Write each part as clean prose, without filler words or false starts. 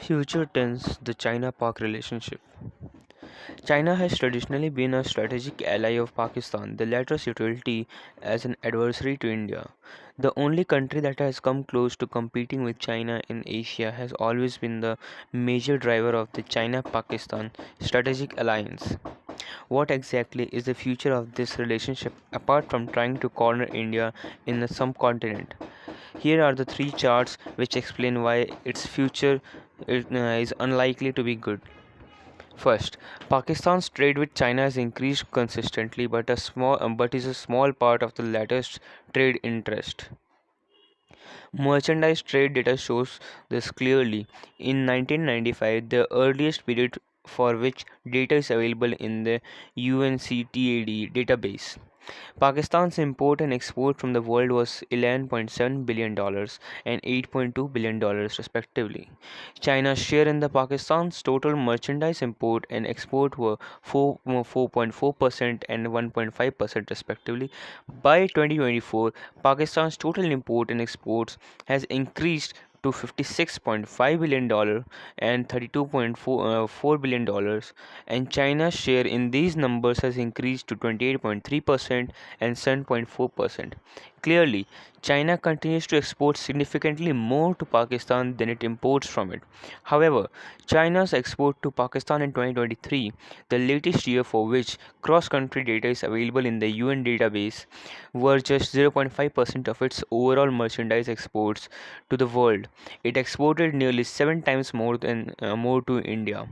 Future tense the China Pak relationship. China has traditionally been a strategic ally of Pakistan, the latter's utility as an adversary to India. The only country that has come close to competing with China in Asia has always been the major driver of the China Pakistan strategic alliance. What exactly is the future of this relationship apart from trying to corner India in the subcontinent? Here are the three charts which explain why its future is unlikely to be good. First, Pakistan's trade with China has increased consistently, but is a small part of the latter's trade interest. Merchandise trade data shows this clearly. In 1995, the earliest period for which data is available in the UNCTAD database, Pakistan's import and export from the world was $11.7 billion and $8.2 billion respectively. China's share in the Pakistan's total merchandise import and export were 4.4% and 1.5% respectively. By 2024, Pakistan's total import and exports has increased to $56.5 billion and $32.4 billion, and China's share in these numbers has increased to 28.3% and 7.4%. Clearly, China continues to export significantly more to Pakistan than it imports from it. However, China's export to Pakistan in 2023, the latest year for which cross country data is available in the UN database, were just 0.5% of its overall merchandise exports to the world. It exported nearly 7 times more to India.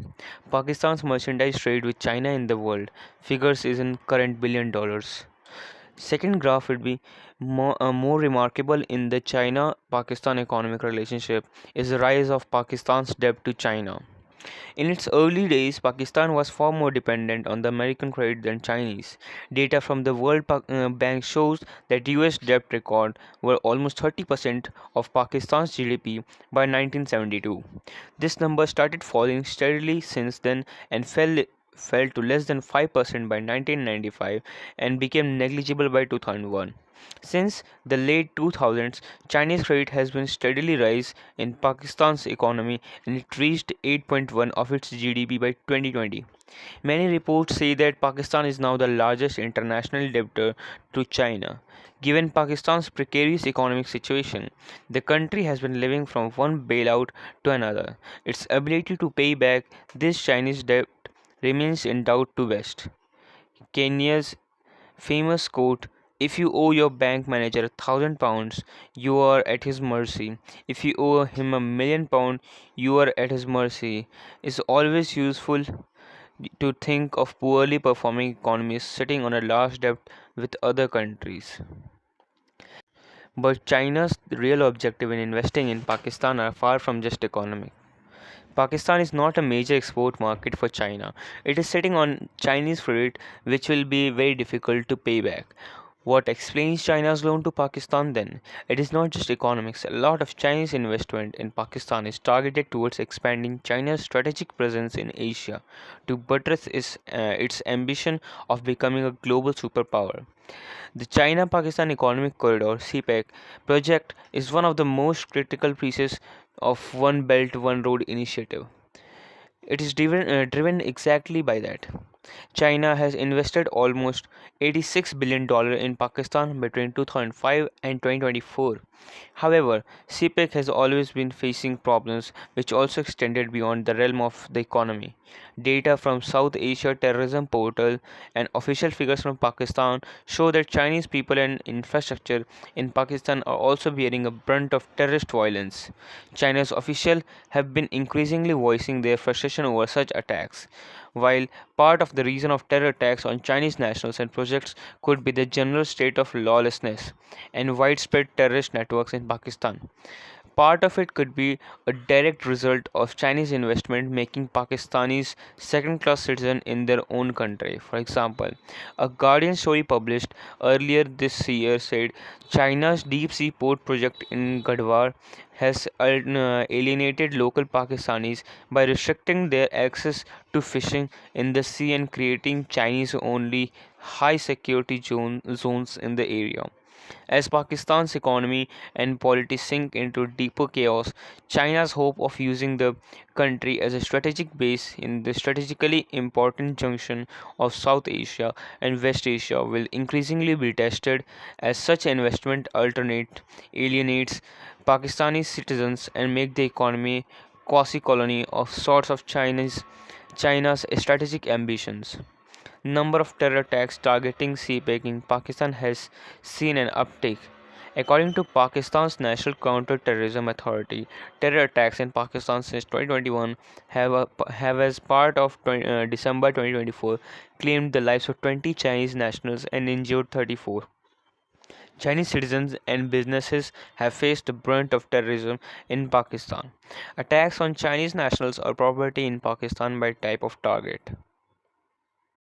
Pakistan's merchandise trade with China in the world figures is in current billion dollars. Second graph would be more remarkable in the China-Pakistan economic relationship is the rise of Pakistan's debt to China. In its early days, Pakistan was far more dependent on the American credit than Chinese. Data from the World Bank shows that US debt record were almost 30% of Pakistan's GDP by 1972. This number started falling steadily since then and fell to less than 5% by 1995 and became negligible by 2001. Since the late 2000s, Chinese credit has been steadily rise in Pakistan's economy and it reached 8.1 of its GDP by 2020. Many reports say that Pakistan is now the largest international debtor to China. Given Pakistan's precarious economic situation, the country has been living from one bailout to another. Its ability to pay back this Chinese debt remains in doubt to West. Kenya's famous quote, "If you owe your bank manager £1,000, you are at his mercy. If you owe him £1,000,000, you are at his mercy," is always useful to think of poorly performing economies sitting on a large debt with other countries. But China's real objective in investing in Pakistan are far from just economic. Pakistan is not a major export market for China. It is sitting on Chinese credit which will be very difficult to pay back. What explains China's loan to Pakistan then? It is not just economics. A lot of Chinese investment in Pakistan is targeted towards expanding China's strategic presence in Asia to buttress its ambition of becoming a global superpower. The China Pakistan Economic Corridor (CPEC) project is one of the most critical pieces of One Belt One Road initiative. It is driven exactly by that. China has invested almost $86 billion in Pakistan between 2005 and 2024. However, CPEC has always been facing problems which also extended beyond the realm of the economy. Data from South Asia Terrorism Portal and official figures from Pakistan show that Chinese people and infrastructure in Pakistan are also bearing a brunt of terrorist violence. China's officials have been increasingly voicing their frustration over such attacks. While part of the reason of terror attacks on Chinese nationals and projects could be the general state of lawlessness and widespread terrorist networks in Pakistan. Part of it could be a direct result of Chinese investment making Pakistanis second-class citizens in their own country. For example, a Guardian story published earlier this year said China's deep sea port project in Gadwar has alienated local Pakistanis by restricting their access to fishing in the sea and creating Chinese only high security zones in the area. As Pakistan's economy and politics sink into deeper chaos, China's hope of using the country as a strategic base in the strategically important junction of South Asia and West Asia will increasingly be tested as such investment alienates Pakistani citizens and make the economy quasi-colony of sorts of China's strategic ambitions. Number of terror attacks targeting seapeak in Pakistan has seen an uptick. According to Pakistan's National Counter-Terrorism Authority, terror attacks in Pakistan since 2021 have as part of December 2024, claimed the lives of 20 Chinese nationals and injured 34. Chinese citizens and businesses have faced the brunt of terrorism in Pakistan. Attacks on Chinese nationals or property in Pakistan by type of target.